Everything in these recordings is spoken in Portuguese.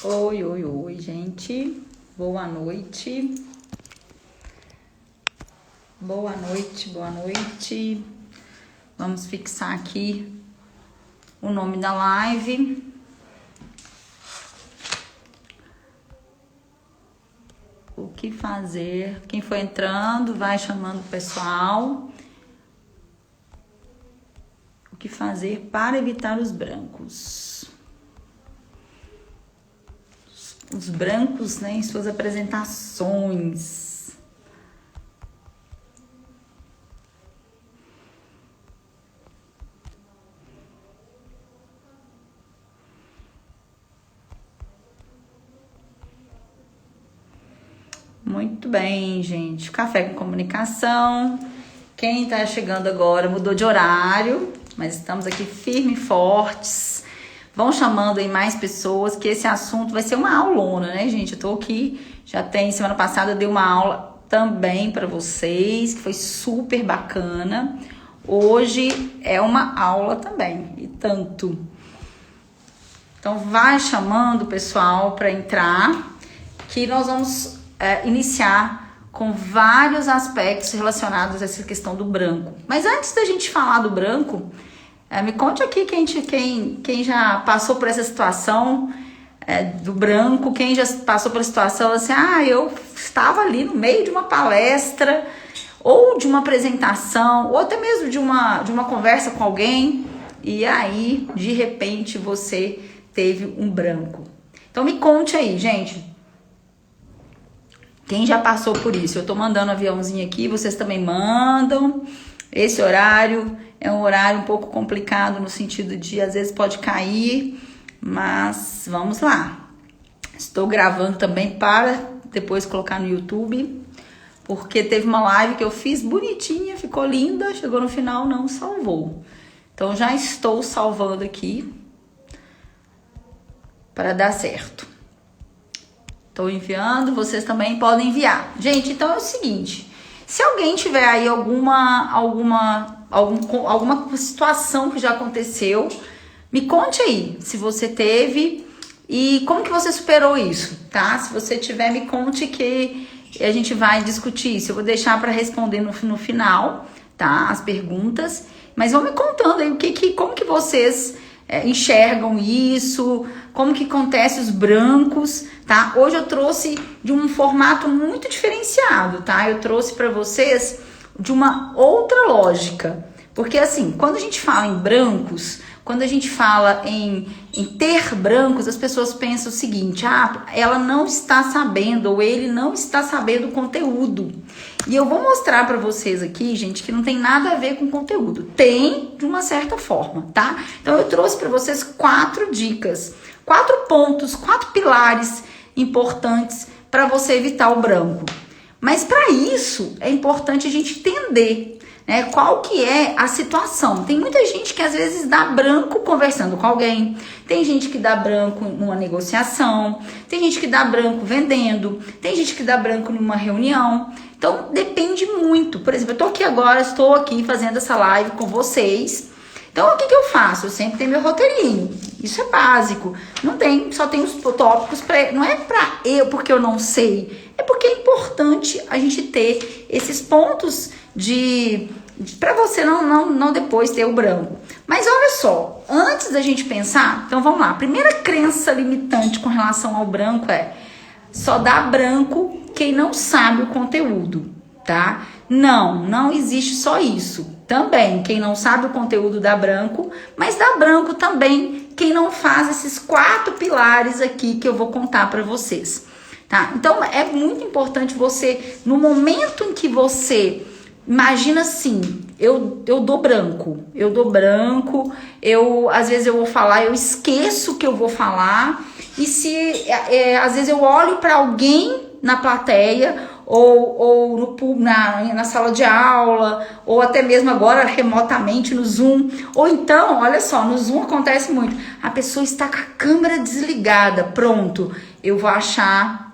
Oi, oi, oi, gente. Boa noite. Boa noite, boa noite. Vamos fixar aqui o nome da live. O que fazer? Quem for entrando, vai chamando o pessoal. O que fazer para evitar os brancos? Os brancos, né, em suas apresentações. Muito bem, gente. Café com comunicação. Quem tá chegando agora mudou de horário, mas estamos aqui firmes e fortes. Vão chamando aí mais pessoas, que esse assunto vai ser uma aulona, né, gente? Eu tô aqui, semana passada eu dei uma aula também para vocês, que foi super bacana. Hoje é uma aula também, e tanto. Então vai chamando o pessoal para entrar, que nós vamos iniciar com vários aspectos relacionados a essa questão do branco. Mas antes da gente falar do branco, me conte aqui quem já passou por essa situação do branco, quem já passou por situação assim, eu estava ali no meio de uma palestra, ou de uma apresentação, ou até mesmo de uma conversa com alguém, e aí, de repente, você teve um branco. Então me conte aí, gente. Quem já passou por isso? Eu tô mandando um aviãozinho aqui, vocês também mandam. Esse horário é um horário um pouco complicado no sentido de, às vezes pode cair, mas vamos lá. Estou gravando também para depois colocar no YouTube, porque teve uma live que eu fiz bonitinha, ficou linda, chegou no final, não salvou. Então já estou salvando aqui para dar certo. Estou enviando, vocês também podem enviar. Gente, então é o seguinte, se alguém tiver aí alguma situação que já aconteceu, me conte aí se você teve e como que você superou isso, tá? Se você tiver, me conte que a gente vai discutir isso. Eu vou deixar para responder no final, tá? As perguntas, mas vão me contando aí como que vocês enxergam isso, como que acontece os brancos, tá? Hoje eu trouxe de um formato muito diferenciado, tá? Eu trouxe para vocês de uma outra lógica, porque assim, quando a gente fala em brancos, quando a gente fala em ter brancos, as pessoas pensam o seguinte, ela não está sabendo, ou ele não está sabendo o conteúdo. E eu vou mostrar para vocês aqui, gente, que não tem nada a ver com conteúdo. Tem, de uma certa forma, tá? Então eu trouxe para vocês 4 dicas, 4 pontos, 4 pilares importantes para você evitar o branco. Mas para isso é importante a gente entender, né, qual que é a situação. Tem muita gente que às vezes dá branco conversando com alguém, tem gente que dá branco numa negociação, tem gente que dá branco vendendo, tem gente que dá branco numa reunião. Então depende muito. Por exemplo, estou aqui fazendo essa live com vocês. Então o que eu faço? Eu sempre tenho meu roteirinho. Isso é básico. Só tem os tópicos não é porque eu não sei, é porque é importante a gente ter esses pontos para você não depois ter o branco. Mas olha só, antes da gente pensar, então vamos lá. A primeira crença limitante com relação ao branco é: só dá branco quem não sabe o conteúdo, tá? Não existe só isso. Também, quem não sabe o conteúdo dá branco, mas dá branco também quem não faz esses 4 pilares aqui que eu vou contar para vocês, tá? Então, é muito importante você, no momento em que você imagina assim, eu dou branco, às vezes eu vou falar, eu esqueço que eu vou falar, e às vezes eu olho para alguém na plateia, ou na sala de aula, ou até mesmo agora remotamente no Zoom, ou então, olha só, no Zoom acontece muito, a pessoa está com a câmera desligada, pronto, eu vou achar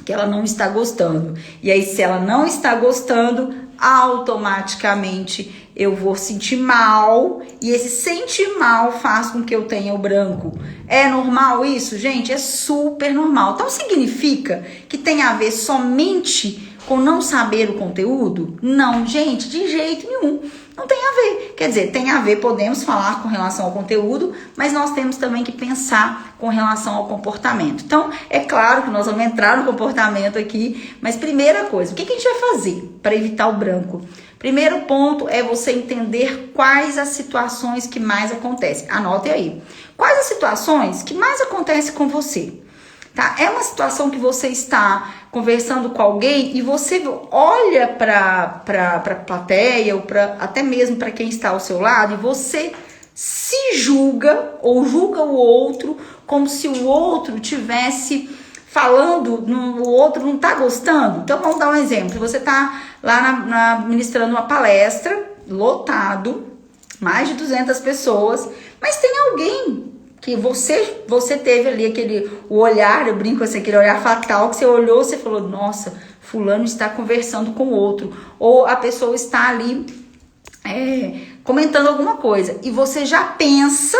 que ela não está gostando, e aí se ela não está gostando, automaticamente eu vou sentir mal, e esse sentir mal faz com que eu tenha o branco. É normal isso, gente? É super normal. Então significa que tem a ver somente com não saber o conteúdo? Não, gente, de jeito nenhum. Não tem a ver. Quer dizer, tem a ver, podemos falar com relação ao conteúdo, mas nós temos também que pensar com relação ao comportamento. Então, é claro que nós vamos entrar no comportamento aqui, mas primeira coisa, o que a gente vai fazer para evitar o branco? Primeiro ponto é você entender quais as situações que mais acontecem. Anote aí. Quais as situações que mais acontecem com você? Tá? É uma situação que você está conversando com alguém e você olha para a plateia ou até mesmo para quem está ao seu lado e você se julga ou julga o outro como se o outro tivesse falando, o outro não está gostando. Então vamos dar um exemplo. Você está lá ministrando uma palestra, lotado, mais de 200 pessoas, mas tem alguém que você teve ali o olhar, eu brinco assim, aquele olhar fatal, que você olhou, você falou, nossa, fulano está conversando com o outro, ou a pessoa está ali comentando alguma coisa, e você já pensa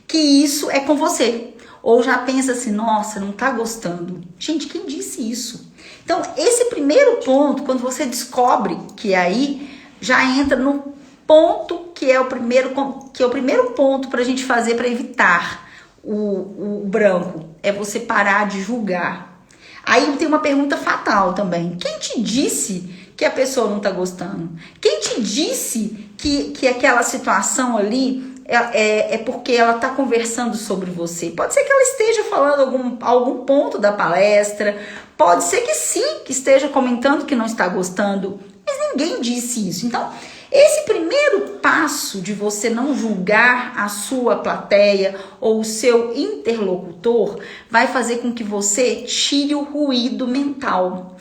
que isso é com você, ou já pensa assim, nossa, não tá gostando. Gente, quem disse isso? Então, esse primeiro ponto, quando você descobre que aí já entra no ponto que é o primeiro ponto para a gente fazer para evitar o branco, é você parar de julgar. Aí tem uma pergunta fatal também. Quem te disse que a pessoa não está gostando? Quem te disse que aquela situação ali é porque ela está conversando sobre você? Pode ser que ela esteja falando algum ponto da palestra, pode ser que sim, que esteja comentando que não está gostando, mas ninguém disse isso. Então, esse primeiro passo de você não julgar a sua plateia ou o seu interlocutor vai fazer com que você tire o ruído mental.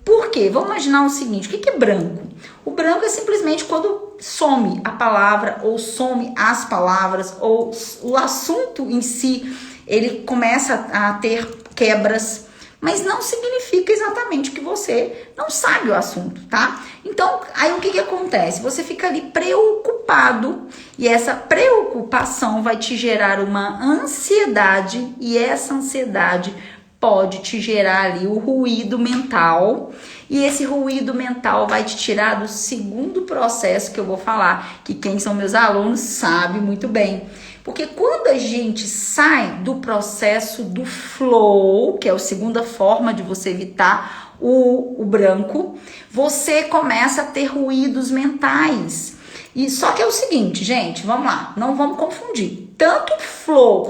Por quê? Vamos imaginar o seguinte, o que é branco? O branco é simplesmente quando some a palavra ou some as palavras ou o assunto em si, ele começa a ter quebras, mas não significa exatamente que você não sabe o assunto, tá? Então, aí o que acontece? Você fica ali preocupado e essa preocupação vai te gerar uma ansiedade e essa ansiedade pode te gerar ali o ruído mental e esse ruído mental vai te tirar do segundo processo que eu vou falar, que quem são meus alunos sabe muito bem. Porque quando a gente sai do processo do flow, que é a segunda forma de você evitar o branco, você começa a ter ruídos mentais. E só que é o seguinte, gente, vamos lá, não vamos confundir. Tanto flow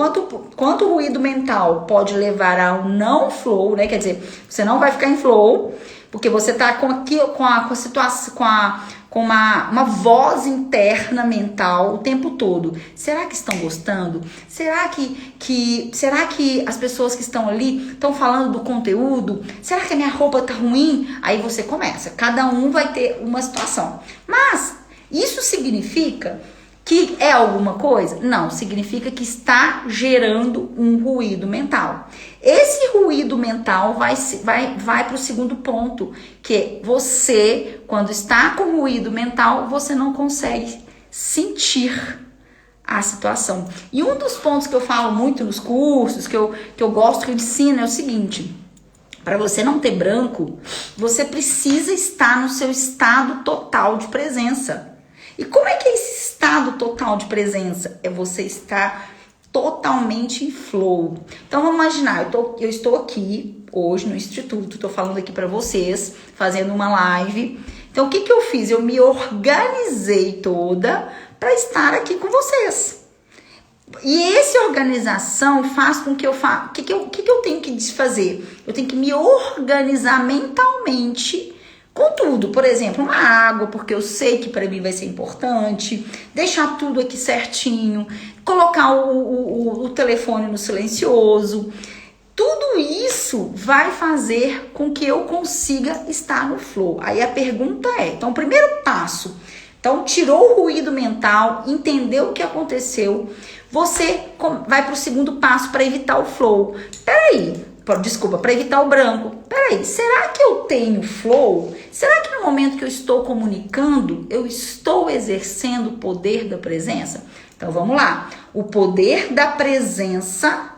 quanto ruído mental pode levar ao não flow, né? Quer dizer, você não vai ficar em flow, porque você tá com a situação, com uma voz interna mental o tempo todo. Será que estão gostando? Será que as pessoas que estão ali estão falando do conteúdo? Será que a minha roupa tá ruim? Aí você começa. Cada um vai ter uma situação. Mas isso significa que é alguma coisa? Não, significa que está gerando um ruído mental. Esse ruído mental vai para o segundo ponto, que você, quando está com ruído mental, você não consegue sentir a situação. E um dos pontos que eu falo muito nos cursos, que eu gosto, que eu ensino, é o seguinte: para você não ter branco, você precisa estar no seu estado total de presença. E como é que é esse estado total de presença? É você estar totalmente em flow. Então vamos imaginar, eu estou aqui hoje no instituto, estou falando aqui para vocês, fazendo uma live. Então o que eu fiz? Eu me organizei toda para estar aqui com vocês. E essa organização faz com que eu faça. O que eu tenho que fazer? Eu tenho que me organizar mentalmente com tudo. Por exemplo, uma água, porque eu sei que para mim vai ser importante. Deixar tudo aqui certinho. Colocar o telefone no silencioso. Tudo isso vai fazer com que eu consiga estar no flow. Aí a pergunta é, então o primeiro passo, então tirou o ruído mental, entendeu o que aconteceu, você vai para o segundo passo para evitar o flow. Peraí, Desculpa, para evitar o branco. Peraí, será que eu tenho flow? Será que no momento que eu estou comunicando, eu estou exercendo o poder da presença? Então vamos lá. O poder da presença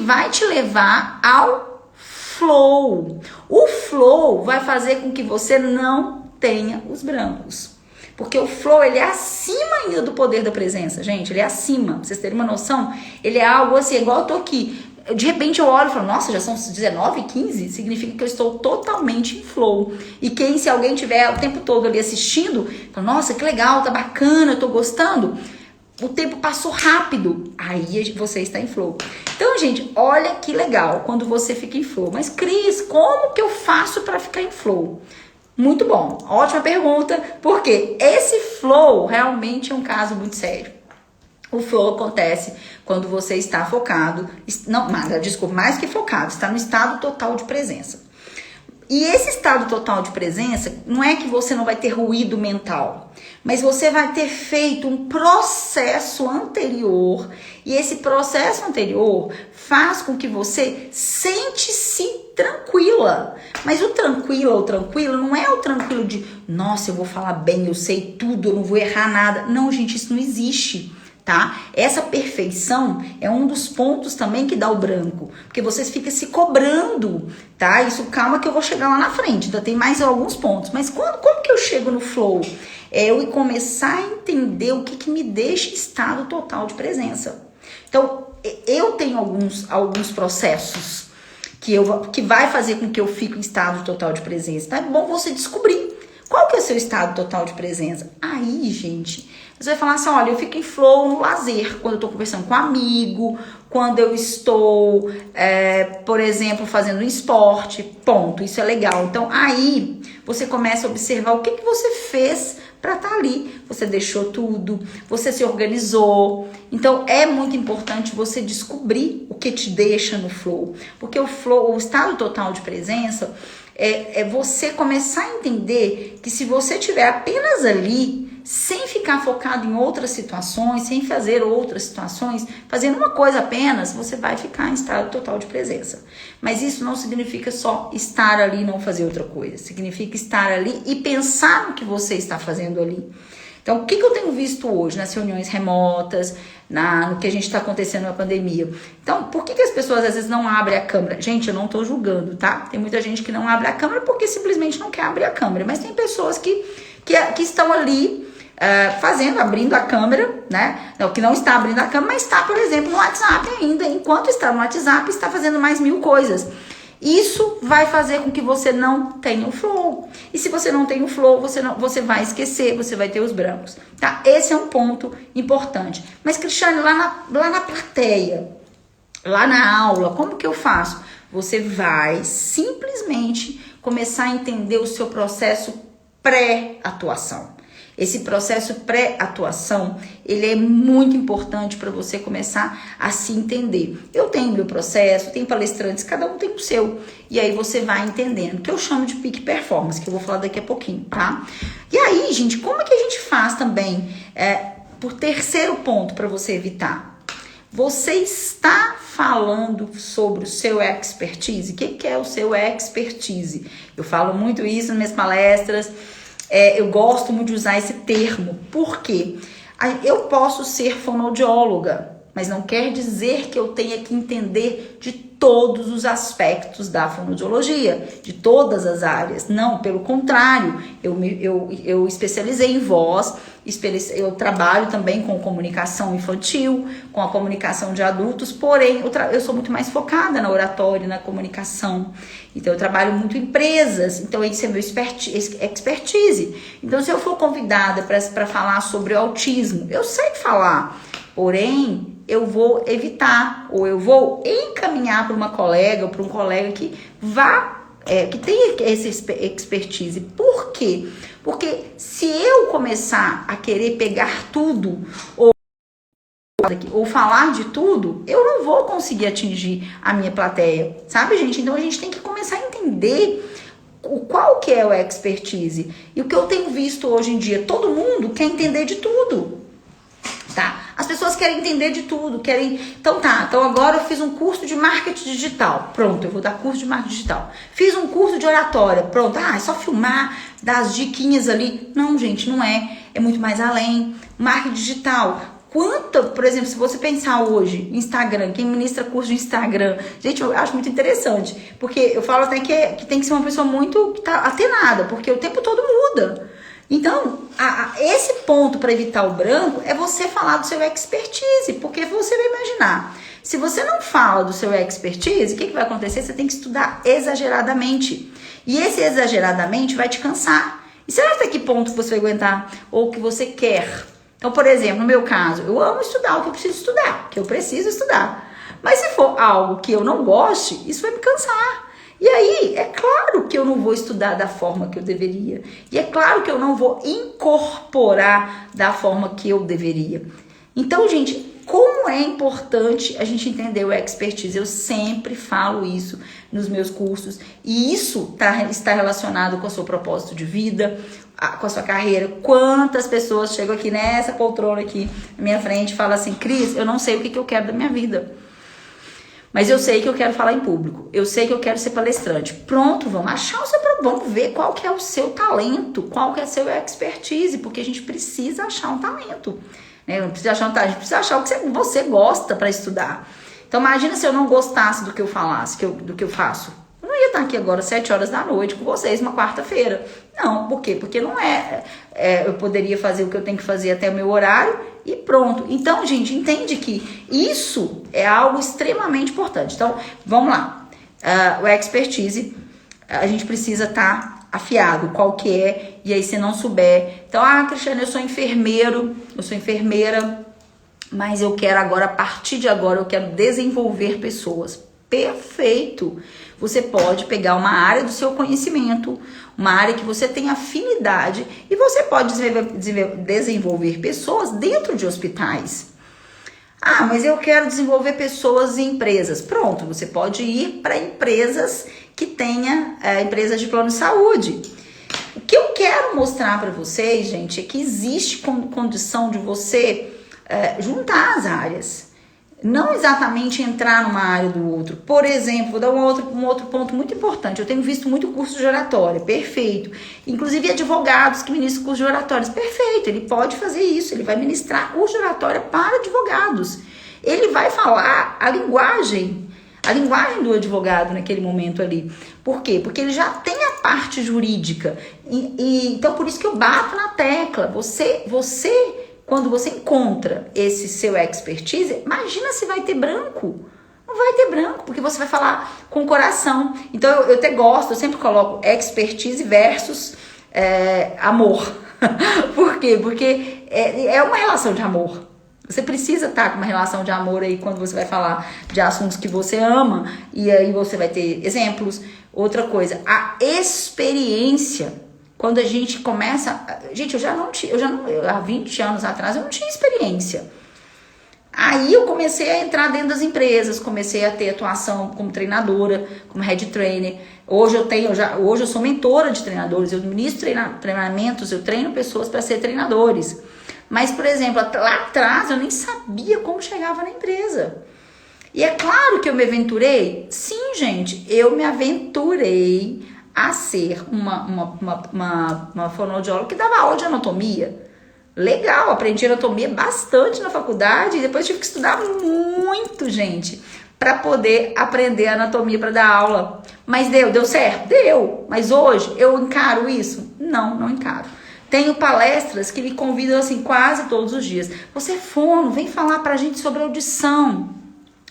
vai te levar ao flow. O flow vai fazer com que você não tenha os brancos. Porque o flow, ele é acima ainda do poder da presença, gente. Ele é acima. Pra vocês terem uma noção, ele é algo assim, igual eu tô aqui. De repente eu olho e falo, nossa, já são 19, 15? Significa que eu estou totalmente em flow. E se alguém tiver o tempo todo ali assistindo, fala, nossa, que legal, tá bacana, eu tô gostando. O tempo passou rápido. Aí você está em flow. Então, gente, olha que legal quando você fica em flow. Mas, Cris, como que eu faço para ficar em flow? Muito bom, ótima pergunta, porque esse flow realmente é um caso muito sério. O flow acontece quando você está focado, desculpa, mais que focado, está no estado total de presença. E esse estado total de presença, não é que você não vai ter ruído mental, mas você vai ter feito um processo anterior, e esse processo anterior faz com que você sente-se tranquila. Mas o tranquilo não é o tranquilo de, nossa, eu vou falar bem, eu sei tudo, eu não vou errar nada. Não, gente, isso não existe. Tá? Essa perfeição é um dos pontos também que dá o branco, porque vocês ficam se cobrando, tá? Isso, calma que eu vou chegar lá na frente, ainda tem mais alguns pontos, mas como que eu chego no flow? É eu começar a entender o que me deixa em estado total de presença. Então, eu tenho alguns processos que vai fazer com que eu fique em estado total de presença. Então, é bom você descobrir qual que é o seu estado total de presença. Aí, gente, você vai falar assim, olha, eu fico em flow no lazer, quando eu tô conversando com um amigo, quando eu estou, por exemplo, fazendo um esporte, ponto, isso é legal. Então, aí, você começa a observar o que você fez para estar ali. Você deixou tudo, você se organizou. Então, é muito importante você descobrir o que te deixa no flow. Porque o flow, o estado total de presença, é você começar a entender que se você estiver apenas ali, sem ficar focado em outras situações, sem fazer outras situações, fazendo uma coisa apenas, você vai ficar em estado total de presença. Mas isso não significa só estar ali e não fazer outra coisa. Significa estar ali e pensar no que você está fazendo ali. Então, o que eu tenho visto hoje nas reuniões remotas, no que a gente está acontecendo na pandemia? Então, por que as pessoas às vezes não abrem a câmera? Gente, eu não estou julgando, tá? Tem muita gente que não abre a câmera porque simplesmente não quer abrir a câmera. Mas tem pessoas que estão ali abrindo a câmera, né? Não, que não está abrindo a câmera, mas está, por exemplo, no WhatsApp ainda. Enquanto está no WhatsApp, está fazendo mais 1000 coisas. Isso vai fazer com que você não tenha o flow. E se você não tem o flow, você vai esquecer, você vai ter os brancos. Tá? Esse é um ponto importante. Mas, Cristiane, lá na plateia, lá na aula, como que eu faço? Você vai simplesmente começar a entender o seu processo pré-atuação. Esse processo pré-atuação, ele é muito importante para você começar a se entender. Eu tenho meu processo, tem palestrantes, cada um tem o seu. E aí você vai entendendo, que eu chamo de peak performance, que eu vou falar daqui a pouquinho, tá? E aí, gente, como é que a gente faz também, por terceiro ponto para você evitar? Você está falando sobre o seu expertise? O que é o seu expertise? Eu falo muito isso nas minhas palestras. Eu gosto muito de usar esse termo. Por quê? Eu posso ser fonoaudióloga, mas não quer dizer que eu tenha que entender de todos os aspectos da fonoaudiologia, de todas as áreas. Não, pelo contrário, eu especializei em voz, eu trabalho também com comunicação infantil, com a comunicação de adultos, porém eu sou muito mais focada na oratória, na comunicação. Então eu trabalho muito em empresas, então esse é meu expertise. Então se eu for convidada para falar sobre o autismo, eu sei falar, porém eu vou evitar, ou eu vou encaminhar para uma colega, ou para um colega que que tenha essa expertise. Por quê? Porque se eu começar a querer pegar tudo, ou falar de tudo, eu não vou conseguir atingir a minha plateia, sabe, gente? Então a gente tem que começar a entender qual que é o expertise. E o que eu tenho visto hoje em dia, todo mundo quer entender de tudo, tá? As pessoas querem entender de tudo, querem... Então agora eu fiz um curso de marketing digital. Pronto, eu vou dar curso de marketing digital. Fiz um curso de oratória. Pronto, é só filmar, dar as diquinhas ali. Não, gente, não é. É muito mais além. Marketing digital. Por exemplo, se você pensar hoje, Instagram, quem ministra curso de Instagram, gente, eu acho muito interessante, porque eu falo até que tem que ser uma pessoa muito que tá atenada, porque o tempo todo muda. Então, esse ponto para evitar o branco é você falar do seu expertise, porque você vai imaginar, se você não fala do seu expertise, o que vai acontecer? Você tem que estudar exageradamente, e esse exageradamente vai te cansar. E será até que ponto você vai aguentar, ou o que você quer? Então, por exemplo, no meu caso, eu amo estudar o que eu preciso estudar, que eu preciso estudar. Mas se for algo que eu não goste, isso vai me cansar. E aí, é claro que eu não vou estudar da forma que eu deveria. E é claro que eu não vou incorporar da forma que eu deveria. Então, gente, como é importante a gente entender o expertise. Eu sempre falo isso nos meus cursos. E isso está relacionado com o seu propósito de vida, com a sua carreira. Quantas pessoas chegam aqui nessa poltrona aqui na minha frente e falam assim: Cris, eu não sei o que eu quero da minha vida, mas eu sei que eu quero falar em público, eu sei que eu quero ser palestrante. Pronto, vamos achar o seu problema, vamos ver qual que é o seu talento, qual que é o seu expertise, porque a gente precisa achar um talento, né? Não precisa achar um talento, a gente precisa achar o que você gosta para estudar. Então imagina se eu não gostasse do que eu falasse, do que eu faço. Eu não ia estar aqui agora 7 horas da noite com vocês uma quarta-feira. Não, por quê? Porque não eu poderia fazer o que eu tenho que fazer até o meu horário e pronto. Então, gente, entende que isso é algo extremamente importante. Então, vamos lá. O expertise, a gente precisa estar afiado, qual que é, e aí se não souber. Então, Cristiane, eu sou enfermeiro, eu sou enfermeira, mas eu quero agora, a partir de agora, eu quero desenvolver pessoas. Perfeito! Você pode pegar uma área do seu conhecimento, uma área que você tem afinidade, e você pode desenvolver pessoas dentro de hospitais. Mas eu quero desenvolver pessoas em empresas. Pronto, você pode ir para empresas que tenha empresas de plano de saúde. O que eu quero mostrar para vocês, gente, é que existe condição de você juntar as áreas. Não exatamente entrar numa área do outro. Por exemplo, vou dar um outro ponto muito importante. Eu tenho visto muito curso de oratória, perfeito. Inclusive advogados que ministram curso de oratórias, perfeito. Ele pode fazer isso, ele vai ministrar curso de oratória para advogados. Ele vai falar a linguagem do advogado naquele momento ali. Por quê? Porque ele já tem a parte jurídica. Então, por isso que eu bato na tecla. Você quando você encontra esse seu expertise, imagina se vai ter branco. Não vai ter branco, porque você vai falar com o coração. Então, eu até gosto, eu sempre coloco expertise versus amor. Por quê? Porque é uma relação de amor. Você precisa estar com uma relação de amor aí quando você vai falar de assuntos que você ama. E aí você vai ter exemplos. Outra coisa, a experiência. Quando a gente começa... Gente, há 20 anos atrás, eu não tinha experiência. Aí eu comecei a entrar dentro das empresas, comecei a ter atuação como treinadora, como head trainer. Hoje eu sou mentora de treinadores, eu ministro treinamentos, eu treino pessoas para ser treinadores. Mas, por exemplo, lá atrás eu nem sabia como chegava na empresa. E é claro que eu me aventurei? Sim, gente, eu me aventurei a ser uma fonoaudióloga que dava aula de anatomia. Legal, aprendi anatomia bastante na faculdade e depois tive que estudar muito, gente, para poder aprender anatomia para dar aula. Mas deu certo? Deu. Mas hoje eu encaro isso? Não encaro. Tenho palestras que me convidam assim quase todos os dias. Você é fono, vem falar pra gente sobre audição.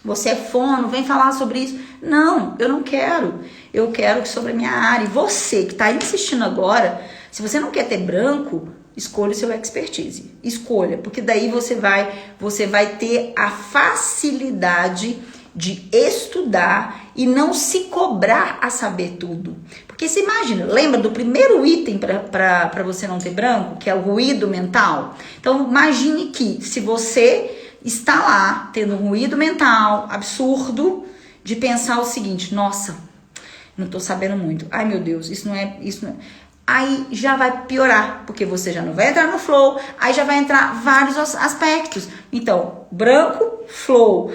Você é fono, vem falar sobre isso. Não, eu não quero. Eu quero sobre a minha área. E você que está insistindo agora, se você não quer ter branco, escolha o seu expertise. Escolha, porque daí você vai ter a facilidade de estudar e não se cobrar a saber tudo. Porque você imagina, lembra do primeiro item para você não ter branco, que é o ruído mental? Então imagine que se você está lá tendo um ruído mental absurdo de pensar o seguinte: nossa, não tô sabendo muito. Ai, meu Deus, isso não é. aí já vai piorar, porque você já não vai entrar no flow, aí já vai entrar vários aspectos. Então, branco, flow,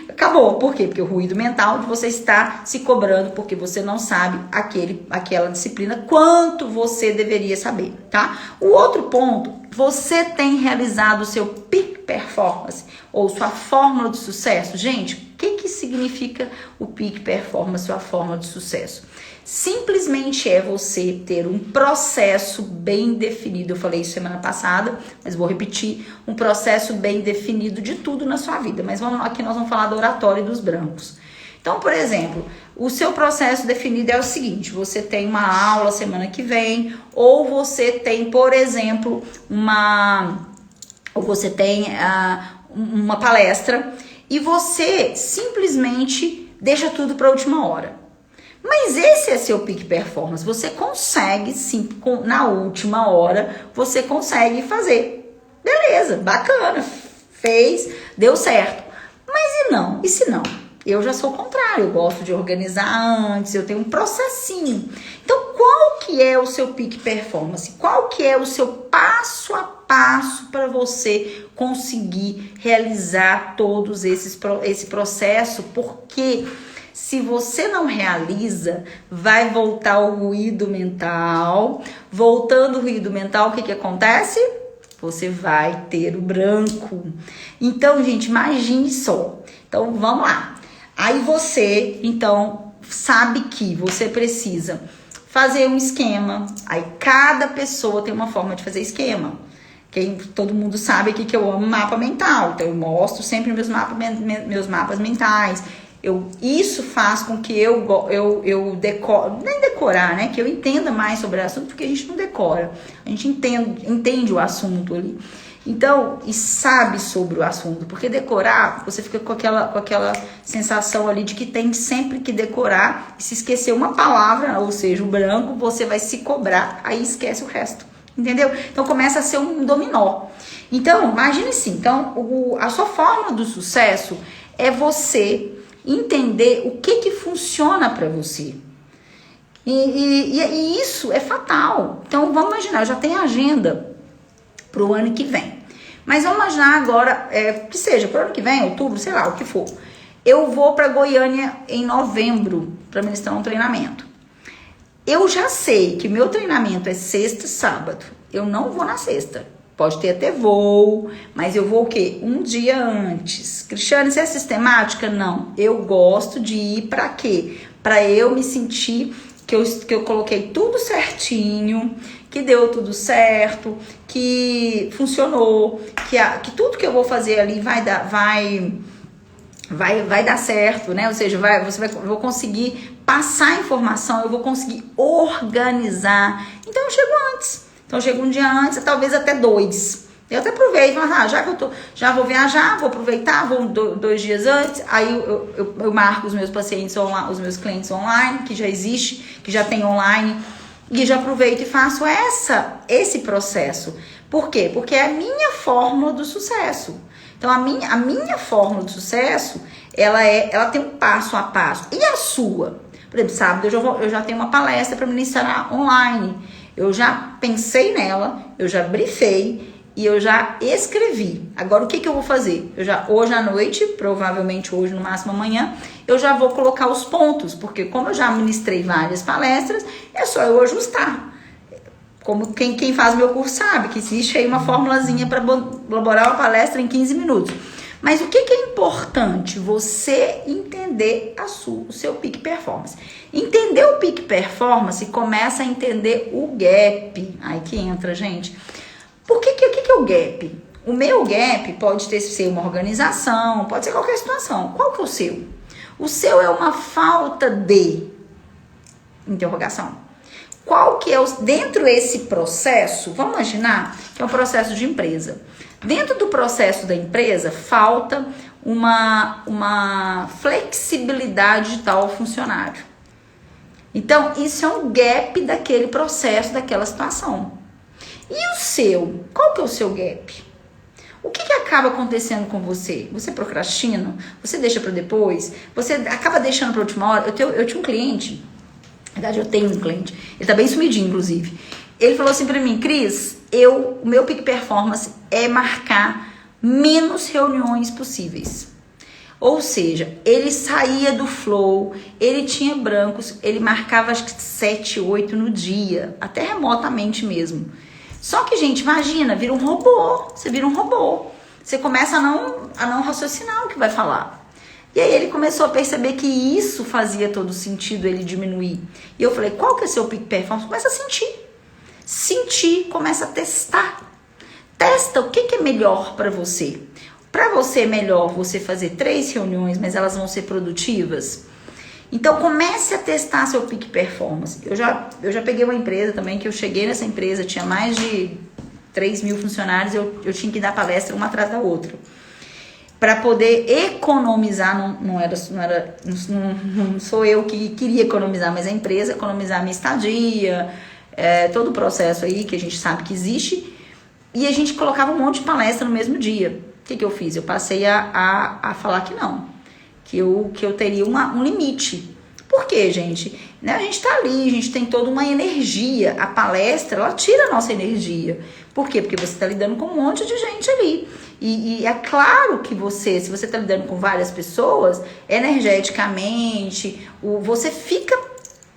acabou. Por quê? Porque o ruído mental de você estar se cobrando porque você não sabe aquela disciplina quanto você deveria saber, tá? O outro ponto, você tem realizado o seu peak performance ou sua fórmula de sucesso? Gente, o que significa o peak performance, sua fórmula de sucesso? Simplesmente é você ter um processo bem definido. Eu falei isso semana passada, mas vou repetir. Um processo bem definido de tudo na sua vida. Mas aqui nós vamos falar do oratório dos brancos. Então, por exemplo, o seu processo definido é o seguinte. Você tem uma aula semana que vem. Ou você tem, por exemplo, uma palestra. E você simplesmente deixa tudo para a última hora. Mas esse é seu peak performance. Você consegue, sim, na última hora, você consegue fazer. Beleza, bacana, fez, deu certo. Mas e não? E se não? Eu já sou o contrário, eu gosto de organizar antes, eu tenho um processinho. Então, qual que é o seu peak performance? Qual que é o seu passo a passo para você conseguir realizar todos esse processo? Porque se você não realiza, vai voltar o ruído mental. Voltando o ruído mental, o que acontece? Você vai ter o branco. Então, gente, imagine só. Então, vamos lá. Aí você, então, sabe que você precisa fazer um esquema. Aí cada pessoa tem uma forma de fazer esquema. Todo mundo sabe aqui que eu amo mapa mental. Então, eu mostro sempre meus mapas mentais. Isso faz com que eu decoro, nem decorar, né? Que eu entenda mais sobre o assunto, porque a gente não decora. A gente entende o assunto ali. Então, e sabe sobre o assunto. Porque decorar, você fica com aquela sensação ali de que tem sempre que decorar. E se esquecer uma palavra, ou seja, o branco, você vai se cobrar, aí esquece o resto. Entendeu? Então, começa a ser um dominó. Então, imagine assim. Então, a sua forma do sucesso é você entender o que funciona para você. E isso é fatal. Então, vamos imaginar, eu já tenho agenda para o ano que vem. Mas vamos imaginar agora, que seja para o ano que vem, outubro, sei lá, o que for. Eu vou para Goiânia em novembro para ministrar um treinamento. Eu já sei que meu treinamento é sexta e sábado. Eu não vou na sexta. Pode ter até voo, mas eu vou o quê? Um dia antes. Cristiane, você é sistemática? Não. Eu gosto de ir para quê? Para eu me sentir que eu coloquei tudo certinho, que deu tudo certo, que funcionou, que tudo que eu vou fazer ali vai dar certo, né? Ou seja, eu vou conseguir passar a informação, eu vou conseguir organizar. Então eu chego antes. Então, eu chego um dia antes, talvez até 2. Eu até aproveito, mas já que já vou viajar, vou aproveitar, vou 2 dias antes, aí eu marco os meus pacientes online, os meus clientes online, que já existe, que já tem online, e já aproveito e faço esse processo. Por quê? Porque é a minha fórmula do sucesso. Então, a minha fórmula do sucesso, ela tem um passo a passo. E a sua? Por exemplo, sábado eu já tenho uma palestra para ministrar online. Eu já pensei nela, eu já briefei e eu já escrevi. Agora, o que eu vou fazer? Hoje à noite, provavelmente hoje, no máximo amanhã, eu já vou colocar os pontos, porque como eu já ministrei várias palestras, é só eu ajustar. Como quem faz meu curso sabe, que existe aí uma formulazinha para elaborar uma palestra em 15 minutos. Mas o que é importante? Você entender o seu peak performance. Entender o peak performance, começa a entender o gap. Aí que entra, gente. O que é o gap? O meu gap pode ser uma organização, pode ser qualquer situação. Qual que é o seu? O seu é uma falta de interrogação. Qual que é dentro desse processo? Vamos imaginar que é um processo de empresa. Dentro do processo da empresa, falta uma flexibilidade de tal funcionário. Então, isso é um gap daquele processo, daquela situação. E o seu? Qual que é o seu gap? O que acaba acontecendo com você? Você procrastina? Você deixa para depois? Você acaba deixando para a última hora? Eu tinha um cliente Na verdade, eu tenho um cliente, ele tá bem sumidinho, inclusive. Ele falou assim pra mim, Cris, o meu peak performance é marcar menos reuniões possíveis. Ou seja, ele saía do flow, ele tinha brancos, ele marcava acho que 7, 8 no dia, até remotamente mesmo. Só que, gente, imagina, vira um robô, você vira um robô. Você começa a não raciocinar o que vai falar. E aí ele começou a perceber que isso fazia todo sentido, ele diminuir. E eu falei, qual que é o seu peak performance? Começa a sentir. Sentir, começa a testar. Testa o que é melhor para você. Para você é melhor você fazer 3 reuniões, mas elas vão ser produtivas? Então comece a testar seu peak performance. Eu já peguei uma empresa também, que eu cheguei nessa empresa, tinha mais de 3 mil funcionários, eu tinha que dar palestra uma atrás da outra. Para poder economizar, não sou eu que queria economizar, mas a empresa economizar a minha estadia, todo o processo aí que a gente sabe que existe, e a gente colocava um monte de palestra no mesmo dia. O que eu fiz? Eu passei a falar que não, que eu teria um limite. Por quê, gente? Né? A gente tá ali, a gente tem toda uma energia. A palestra, ela tira a nossa energia. Por quê? Porque você tá lidando com um monte de gente ali. E é claro que se você tá lidando com várias pessoas, energeticamente, você fica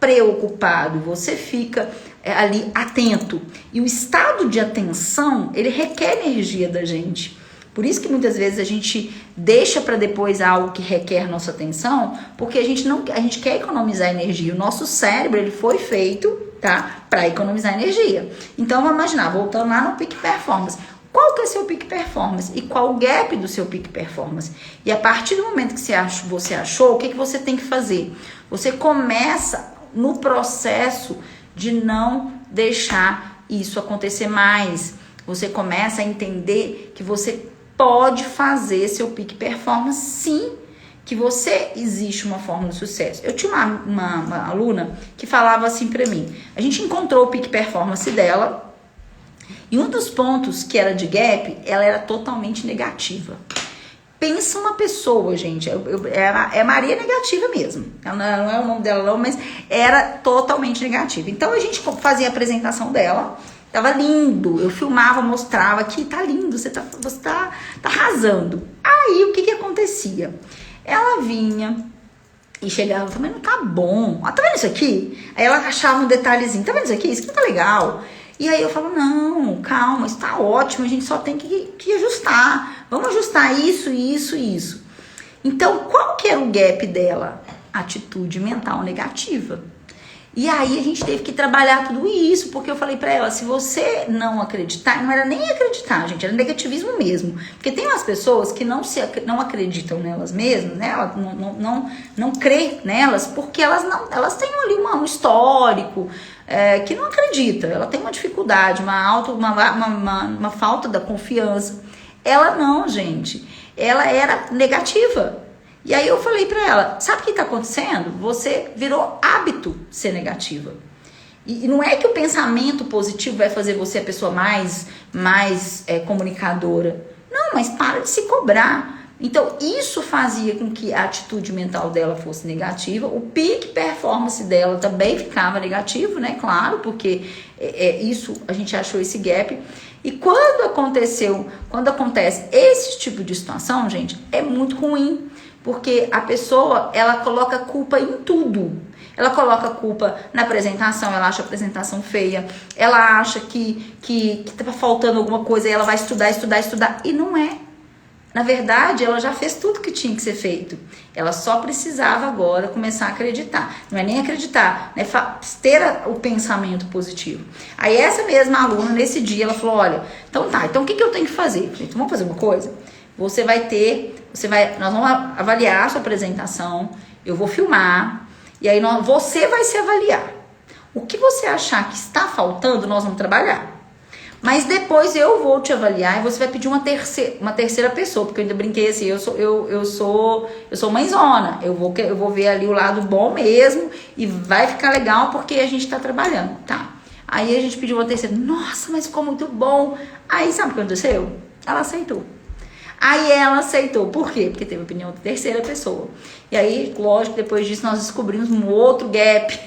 preocupado, você fica ali atento. E o estado de atenção, ele requer energia da gente. Por isso que muitas vezes a gente deixa para depois algo que requer nossa atenção, porque a gente quer economizar energia. O nosso cérebro, ele foi feito, tá, para economizar energia. Então vamos imaginar, voltando lá no peak performance. Qual que é seu peak performance e qual o gap do seu peak performance? E a partir do momento que você achou, o que você tem que fazer? Você começa no processo de não deixar isso acontecer mais. Você começa a entender que você pode fazer seu peak performance, sim, que existe uma fórmula de sucesso. Eu tinha uma aluna que falava assim pra mim, a gente encontrou o peak performance dela, e um dos pontos que era de gap, ela era totalmente negativa. Pensa uma pessoa, gente, é Maria negativa mesmo, ela não é o nome dela não, mas era totalmente negativa. Então a gente fazia a apresentação dela, tava lindo, eu filmava, mostrava que tá lindo, você tá arrasando. Aí o que acontecia? Ela vinha e chegava e falava, mas não tá bom, tá vendo isso aqui? Aí ela achava um detalhezinho, tá vendo isso aqui? Isso aqui não tá legal. E aí eu falo, não, calma, isso tá ótimo, a gente só tem que ajustar. Vamos ajustar isso, isso e isso. Então, qual que era o gap dela? Atitude mental negativa. E aí a gente teve que trabalhar tudo isso, porque eu falei pra ela, se você não acreditar, não era nem acreditar, gente, era negativismo mesmo. Porque tem umas pessoas que não acreditam nelas mesmas, né? Elas não crê nelas, porque elas têm ali um histórico que não acredita, ela tem uma dificuldade, uma falta da confiança. Ela não, gente, ela era negativa. E aí eu falei pra ela, sabe o que tá acontecendo? Você virou hábito ser negativa. E não é que o pensamento positivo vai fazer você a pessoa mais comunicadora. Não, mas para de se cobrar. Então isso fazia com que a atitude mental dela fosse negativa. O peak performance dela também ficava negativo, né? Claro, porque isso a gente achou esse gap. E quando acontece esse tipo de situação, gente, é muito ruim. Porque a pessoa, ela coloca culpa em tudo. Ela coloca culpa na apresentação, ela acha a apresentação feia. Ela acha que tá faltando alguma coisa e ela vai estudar. E não é. Na verdade, ela já fez tudo que tinha que ser feito. Ela só precisava agora começar a acreditar. Não é nem acreditar, né? Ter o pensamento positivo. Aí essa mesma aluna, nesse dia, ela falou, olha, então o que eu tenho que fazer? Eu falei, então vamos fazer uma coisa? Nós vamos avaliar a sua apresentação, eu vou filmar, e aí você vai se avaliar. O que você achar que está faltando, nós vamos trabalhar. Mas depois eu vou te avaliar e você vai pedir uma terceira pessoa, porque eu ainda brinquei assim, eu sou mãezona, eu vou ver ali o lado bom mesmo e vai ficar legal porque a gente tá trabalhando, tá? Aí a gente pediu uma terceira, nossa, mas ficou muito bom. Aí sabe o que aconteceu? Ela aceitou. Aí ela aceitou. Por quê? Porque teve opinião da terceira pessoa. E aí, lógico, depois disso nós descobrimos um outro gap.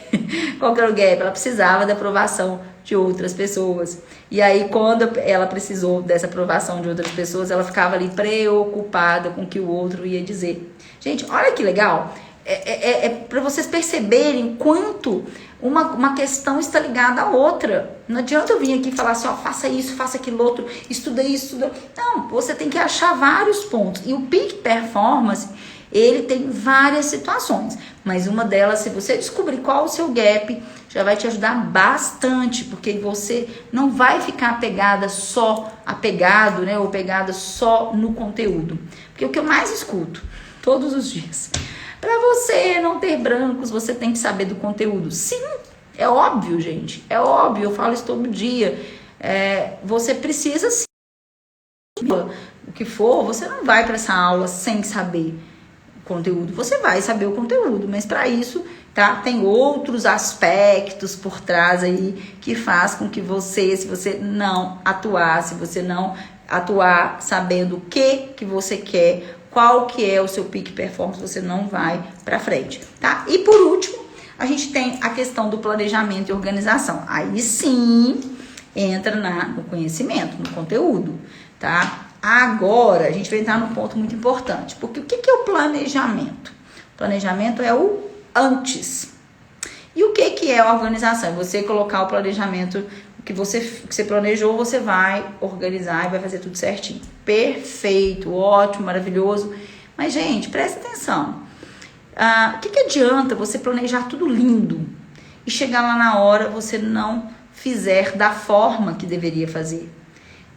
Qual que era o gap? Ela precisava da aprovação de outras pessoas. E aí, quando ela precisou dessa aprovação de outras pessoas, ela ficava ali preocupada com o que o outro ia dizer. Gente, olha que legal. É para vocês perceberem quanto uma questão está ligada à outra. Não adianta eu vir aqui e falar assim, ó, faça isso, faça aquilo outro, estuda isso, estuda... Não, você tem que achar vários pontos. E o Peak Performance, ele tem várias situações. Mas uma delas, se você descobrir qual o seu gap, já vai te ajudar bastante, porque você não vai ficar apegado, né, ou pegada só no conteúdo. Porque o que eu mais escuto todos os dias, para você não ter brancos, você tem que saber do conteúdo. Sim, é óbvio, gente, é óbvio, eu falo isso todo dia. Você precisa sim, o que for, você não vai para essa aula sem saber o conteúdo, você vai saber o conteúdo, mas para isso, tá, tem outros aspectos por trás aí que faz com que você, se você não atuar, sabendo o que você quer, qual que é o seu peak performance, você não vai para frente, tá? E por último, a gente tem a questão do planejamento e organização. Aí sim, entra no conhecimento, no conteúdo, tá? Agora, a gente vai entrar num ponto muito importante, porque o que é o planejamento? O planejamento é o antes. E o que é a organização? É você colocar o planejamento que você planejou, você vai organizar e vai fazer tudo certinho. Perfeito, ótimo, maravilhoso. Mas, gente, presta atenção. O que adianta você planejar tudo lindo e chegar lá na hora você não fizer da forma que deveria fazer?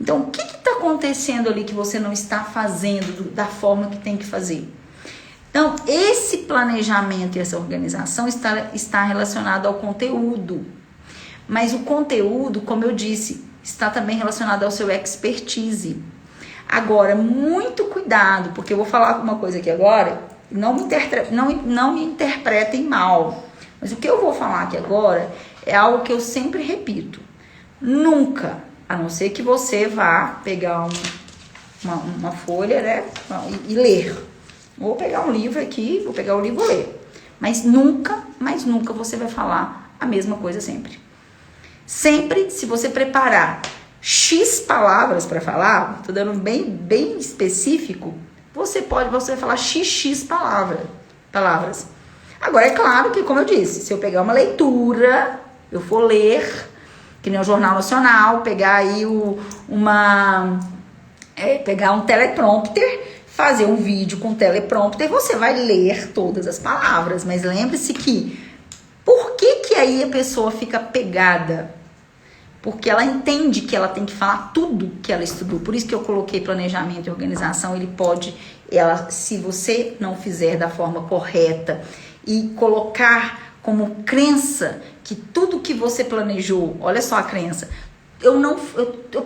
Então, o que está acontecendo ali que você não está fazendo da forma que tem que fazer? Então, esse planejamento e essa organização está relacionado ao conteúdo. Mas o conteúdo, como eu disse, está também relacionado ao seu expertise. Agora, muito cuidado, porque eu vou falar uma coisa aqui agora, não me interpretem mal. Mas o que eu vou falar aqui agora é algo que eu sempre repito. Nunca, a não ser que você vá pegar uma folha, né, e ler. Vou pegar um livro aqui, vou pegar o livro e ler. Mas nunca você vai falar a mesma coisa sempre. Sempre, se você preparar X palavras para falar, tô dando bem específico, você vai falar XX palavras. Agora, é claro que, como eu disse, se eu pegar uma leitura, eu for ler, que nem o Jornal Nacional, pegar aí pegar um teleprompter, fazer um vídeo com teleprompter, você vai ler todas as palavras. Mas lembre-se que, por que aí a pessoa fica pegada? Porque ela entende que ela tem que falar tudo que ela estudou. Por isso que eu coloquei planejamento e organização. Se você não fizer da forma correta e colocar como crença que tudo que você planejou, olha só a crença, eu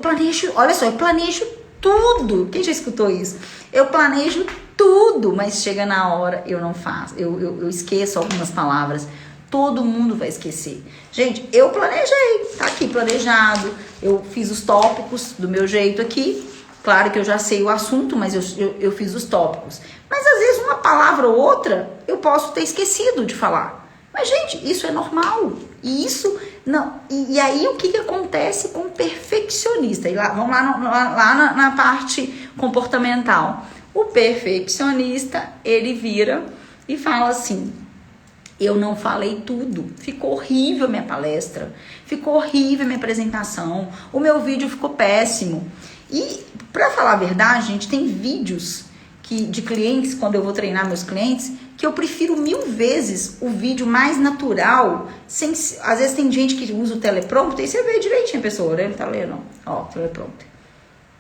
planejo, olha só, eu planejo tudo. Quem já escutou isso? Eu planejo tudo, mas chega na hora, eu não faço, eu esqueço algumas palavras. Todo mundo vai esquecer. Gente, eu planejei, tá aqui planejado, eu fiz os tópicos do meu jeito aqui. Claro que eu já sei o assunto, mas eu fiz os tópicos. Mas às vezes uma palavra ou outra eu posso ter esquecido de falar. Mas, gente, isso é normal. E isso não. E aí o que acontece com o perfeccionista? E vamos lá na parte comportamental. O perfeccionista, ele vira e fala assim: eu não falei tudo, ficou horrível a minha palestra, ficou horrível a minha apresentação, o meu vídeo ficou péssimo. E, pra falar a verdade, gente, tem vídeos de clientes, quando eu vou treinar meus clientes, que eu prefiro 1000 vezes o vídeo mais natural, às vezes tem gente que usa o teleprompter, e você vê direitinho a pessoa, né? Ele tá lendo, ó, teleprompter.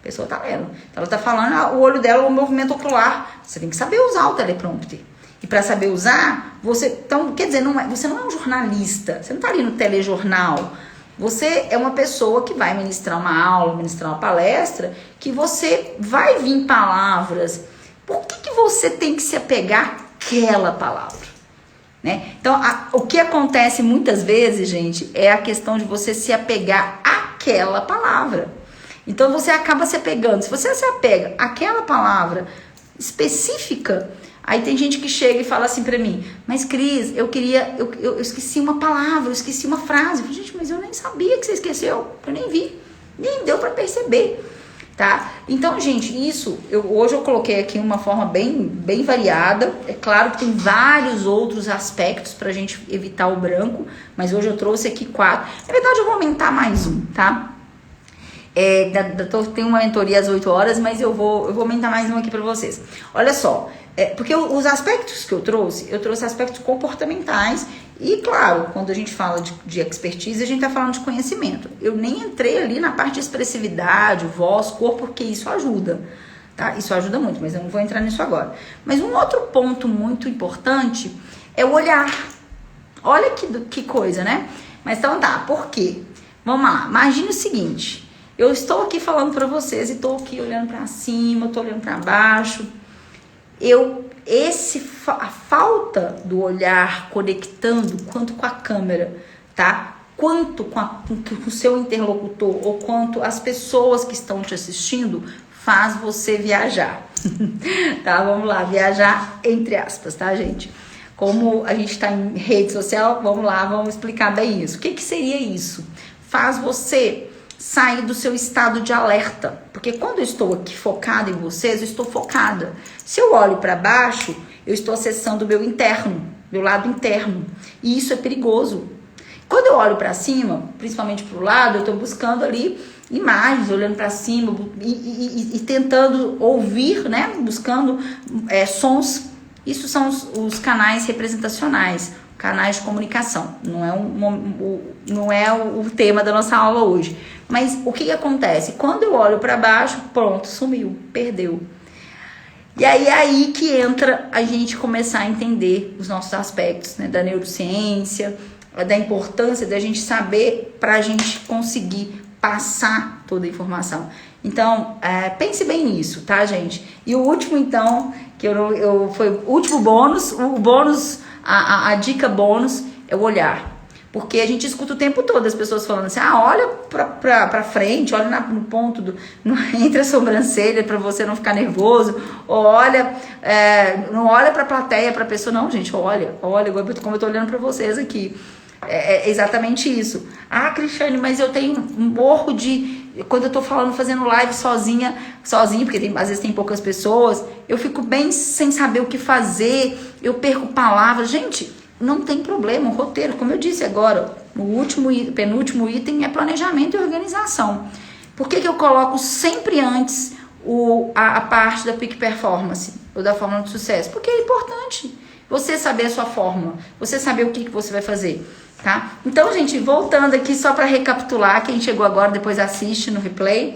A pessoa tá lendo. Então, ela tá falando, o olho dela, o movimento ocular. Você tem que saber usar o teleprompter. E para saber usar, então, quer dizer, você não é um jornalista, você não tá ali no telejornal. Você é uma pessoa que vai ministrar uma aula, ministrar uma palestra, que você vai vir palavras. Por que você tem que se apegar àquela palavra? Né? Então, o que acontece muitas vezes, gente, é a questão de você se apegar àquela palavra. Então você acaba se apegando. Se você se apega àquela palavra específica, aí tem gente que chega e fala assim pra mim, mas Cris, eu esqueci uma palavra, eu esqueci uma frase. Eu falo, gente, mas eu nem sabia que você esqueceu, eu nem vi, nem deu pra perceber, tá? Então, gente, isso, hoje eu coloquei aqui uma forma bem variada. É claro que tem vários outros aspectos pra gente evitar o branco, mas hoje eu trouxe aqui 4. Na verdade, eu vou aumentar mais um, tá? Tem uma mentoria às 8 horas, mas eu vou aumentar mais um aqui pra vocês. Olha só, porque os aspectos que eu trouxe aspectos comportamentais. E claro, quando a gente fala de expertise, a gente tá falando de conhecimento. Eu nem entrei ali na parte de expressividade, voz, corpo, porque isso ajuda, tá? Isso ajuda muito, mas eu não vou entrar nisso agora. Mas um outro ponto muito importante é o olhar. Olha que coisa, né? Mas então tá, por quê? Vamos lá, imagine o seguinte. Eu estou aqui falando para vocês e estou aqui olhando para cima, estou olhando para baixo. A falta do olhar conectando quanto com a câmera, tá? Quanto com o seu interlocutor ou quanto as pessoas que estão te assistindo faz você viajar. Tá? Vamos lá, viajar entre aspas, tá, gente? Como a gente está em rede social, vamos lá, vamos explicar bem isso. O que seria isso? Faz você sair do seu estado de alerta, porque quando eu estou aqui focada em vocês, eu estou focada. Se eu olho para baixo, eu estou acessando o meu interno, meu lado interno, e isso é perigoso. Quando eu olho para cima, principalmente para o lado, eu estou buscando ali imagens, olhando para cima e tentando ouvir, né? Buscando sons. Isso são os canais representacionais, canais de comunicação. Não é o tema da nossa aula hoje. Mas o que acontece? Quando eu olho para baixo, pronto, sumiu, perdeu. E aí é aí que entra a gente começar a entender os nossos aspectos, né, da neurociência, da importância da gente saber para a gente conseguir passar toda a informação. Então, pense bem nisso, tá, gente? E o último, então, foi o último bônus, a dica bônus é o olhar. Porque a gente escuta o tempo todo as pessoas falando assim, olha pra frente, olha no ponto entre a sobrancelha pra você não ficar nervoso, ou olha, não olha pra plateia, pra pessoa, não, gente, olha, como eu tô olhando pra vocês aqui. É exatamente isso. Cristiane, mas eu tenho um morro quando eu tô fazendo live sozinha, porque às vezes tem poucas pessoas, eu fico bem sem saber o que fazer, eu perco palavras. Gente, não tem problema, o roteiro, como eu disse agora, o penúltimo item é planejamento e organização. Por que eu coloco sempre antes a parte da peak performance, ou da fórmula de sucesso? Porque é importante você saber a sua fórmula, você saber o que você vai fazer, tá? Então, gente, voltando aqui só para recapitular, quem chegou agora depois assiste no replay.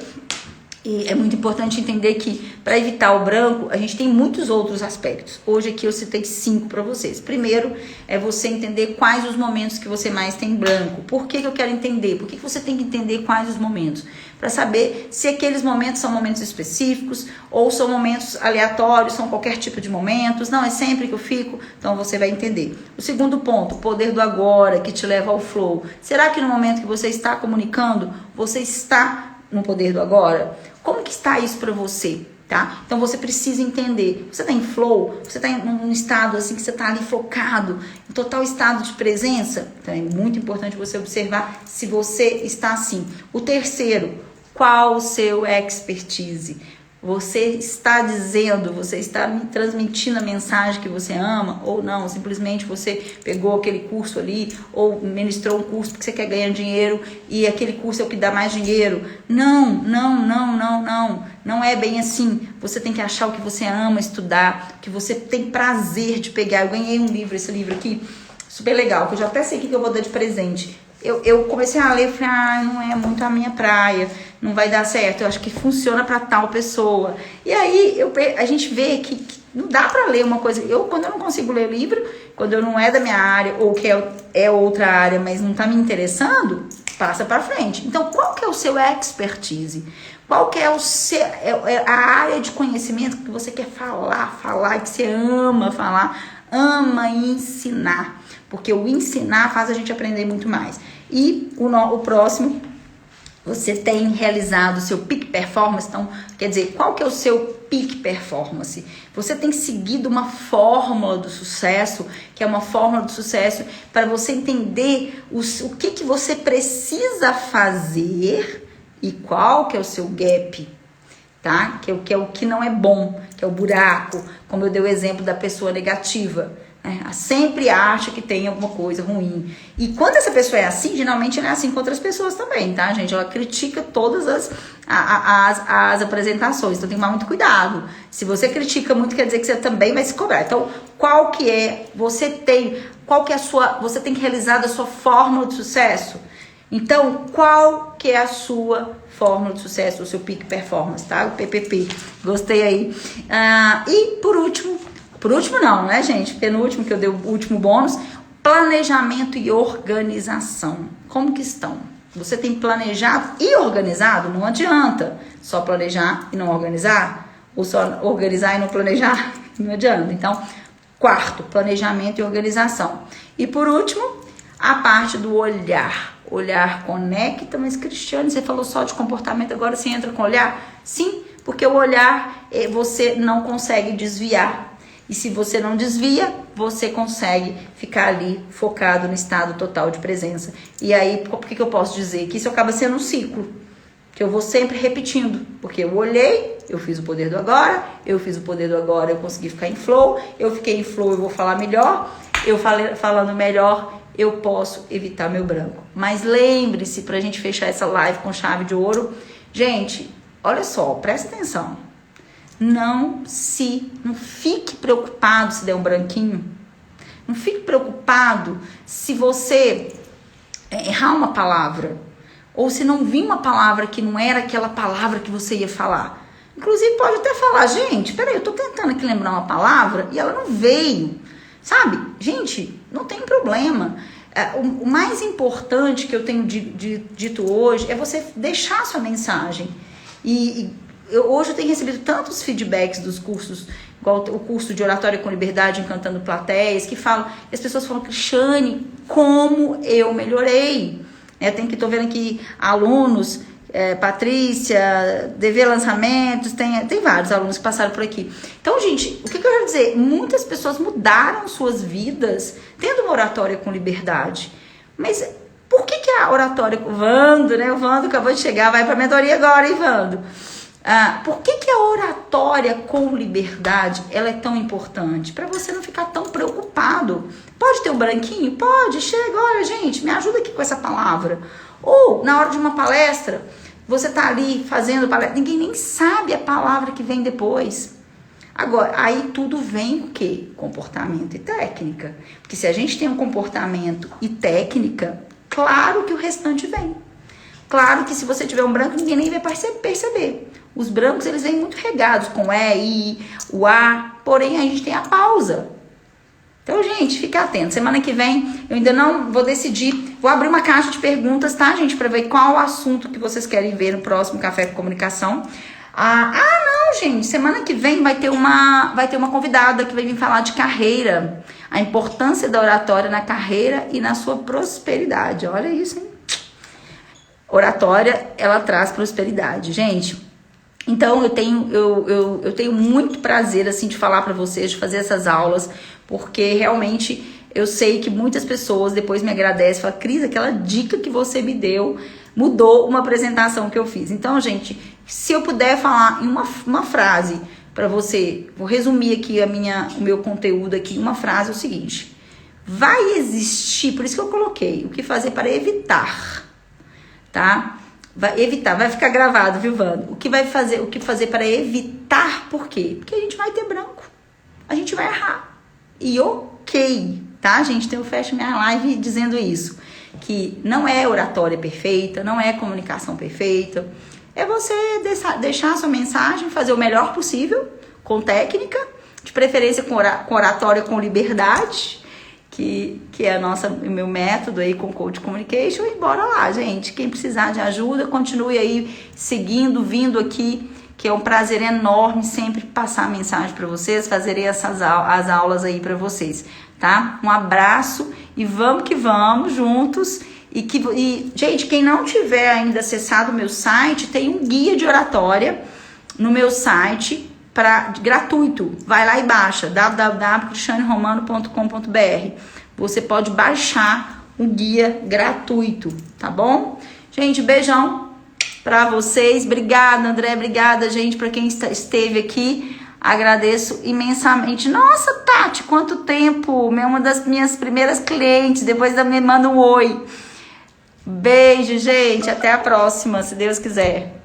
E é muito importante entender que, para evitar o branco, a gente tem muitos outros aspectos. Hoje aqui eu citei 5 para vocês. Primeiro, é você entender quais os momentos que você mais tem branco. Por que eu quero entender? Por que você tem que entender quais os momentos? Para saber se aqueles momentos são momentos específicos ou são momentos aleatórios, são qualquer tipo de momentos. Não, é sempre que eu fico. Então, você vai entender. O segundo ponto, o poder do agora, que te leva ao flow. Será que no momento que você está comunicando, você está no poder do agora? Como que está isso para você, tá? Então você precisa entender. Você tá em flow? Você tá em um estado assim que você tá ali focado, em total estado de presença? Então é muito importante você observar se você está assim. O terceiro, qual o seu expertise? Você está dizendo, você está me transmitindo a mensagem que você ama ou não? Simplesmente você pegou aquele curso ali ou ministrou um curso porque você quer ganhar dinheiro e aquele curso é o que dá mais dinheiro. Não. Não é bem assim. Você tem que achar o que você ama estudar, o que você tem prazer de pegar. Eu ganhei um livro, esse livro aqui, super legal, que eu já até sei o que eu vou dar de presente. Eu comecei a ler e falei, não é muito a minha praia, não vai dar certo, eu acho que funciona para tal pessoa. E aí a gente vê que não dá para ler uma coisa. Quando eu não consigo ler livro, quando eu não é da minha área, ou que é outra área, mas não tá me interessando, passa para frente. Então, qual que é o seu expertise? Qual que é a área de conhecimento que você quer falar, que você ama falar, ama ensinar? Porque o ensinar faz a gente aprender muito mais. E o próximo Você tem realizado o seu peak performance? Então, quer dizer, qual que é o seu peak performance? Você tem seguido uma fórmula do sucesso, que é uma fórmula do sucesso para você entender o que você precisa fazer e qual que é o seu gap, tá? Que é o que não é bom, que é o buraco, como eu dei o exemplo da pessoa negativa. Sempre acha que tem alguma coisa ruim. E quando essa pessoa é assim, geralmente ela é assim com outras pessoas também, tá, gente? Ela critica todas as apresentações. Então tem que tomar muito cuidado. Se você critica muito, quer dizer que você também vai se cobrar. Então, qual que é? Você tem que realizar a sua fórmula de sucesso. Então, qual que é a sua fórmula de sucesso, o seu peak performance, tá? O PPP. Gostei aí. E por último não, né, gente? Penúltimo, que eu dei o último bônus, planejamento e organização. Como que estão? Você tem planejado e organizado? Não adianta só planejar e não organizar, ou só organizar e não planejar, não adianta. Então, quarto, planejamento e organização. E por último, a parte do olhar. Olhar conecta, mas Cristiane, você falou só de comportamento, agora você entra com olhar? Sim, porque o olhar você não consegue desviar. E se você não desvia, você consegue ficar ali focado no estado total de presença. E aí, por que eu posso dizer? Que isso acaba sendo um ciclo, que eu vou sempre repetindo. Porque eu olhei, eu fiz o poder do agora, eu consegui ficar em flow, eu fiquei em flow, eu vou falar melhor, falando melhor, eu posso evitar meu branco. Mas lembre-se, pra gente fechar essa live com chave de ouro, gente, olha só, presta atenção. Não fique preocupado se der um branquinho. Não fique preocupado se você errar uma palavra. Ou se não vir uma palavra que não era aquela palavra que você ia falar. Inclusive pode até falar, gente, peraí, eu tô tentando aqui lembrar uma palavra e ela não veio. Sabe? Gente, não tem problema. O mais importante que eu tenho dito hoje é você deixar a sua mensagem. Hoje eu tenho recebido tantos feedbacks dos cursos, igual o curso de Oratória com Liberdade, Encantando Plateias, que as pessoas falam, Cristiane, como eu melhorei. Tô vendo aqui alunos, Patrícia, DV Lançamentos, tem vários alunos que passaram por aqui. Então, gente, o que eu quero dizer? Muitas pessoas mudaram suas vidas tendo uma oratória com liberdade. Mas por que a oratória com o Vando, né? O Vando acabou de chegar, vai pra mentoria agora, hein, Vando? Por que a oratória com liberdade ela é tão importante? Para você não ficar tão preocupado. Pode ter um branquinho? Pode, chega, olha, gente, me ajuda aqui com essa palavra. Ou, na hora de uma palestra, você tá ali fazendo palestra, ninguém nem sabe a palavra que vem depois. Agora, aí tudo vem o quê? Comportamento e técnica. Porque se a gente tem um comportamento e técnica, claro que o restante vem. Claro que se você tiver um branco, ninguém nem vai perceber. Os brancos, eles vêm muito regados com I, o A, porém a gente tem a pausa. Então, gente, fica atento. Semana que vem, eu ainda não vou decidir. Vou abrir uma caixa de perguntas, tá, gente? Para ver qual o assunto que vocês querem ver no próximo Café com Comunicação. Não, gente. Semana que vem vai ter uma convidada que vai vir falar de carreira. A importância da oratória na carreira e na sua prosperidade. Olha isso, hein? Oratória, ela traz prosperidade. Gente, então eu tenho muito prazer, assim, de falar para vocês, de fazer essas aulas, porque realmente eu sei que muitas pessoas depois me agradecem, falam, Cris, aquela dica que você me deu mudou uma apresentação que eu fiz. Então, gente, se eu puder falar em uma frase para você, vou resumir aqui o meu conteúdo aqui em uma frase, é o seguinte: vai existir, por isso que eu coloquei, o que fazer para evitar, tá? Vai evitar, vai ficar gravado, viu, Vando? O que fazer para evitar, por quê? Porque a gente vai ter branco, a gente vai errar. E ok, tá, gente? Então eu fecho minha live dizendo isso, que não é oratória perfeita, não é comunicação perfeita, é você deixar a sua mensagem, fazer o melhor possível, com técnica, de preferência com oratória com liberdade, que é o meu método aí com Coach Communication, e bora lá, gente. Quem precisar de ajuda, continue aí seguindo, vindo aqui, que é um prazer enorme sempre passar a mensagem para vocês, fazerei as aulas aí para vocês, tá? Um abraço e vamos que vamos juntos. Gente, quem não tiver ainda acessado o meu site, tem um guia de oratória no meu site gratuito. Vai lá e baixa, www.cristianeromano.com.br. Você pode baixar um guia gratuito, tá bom? Gente, beijão pra vocês. Obrigada, André. Obrigada, gente, pra quem esteve aqui. Agradeço imensamente. Nossa, Tati, quanto tempo! Uma das minhas primeiras clientes. Depois me manda um oi. Beijo, gente. Até a próxima, se Deus quiser.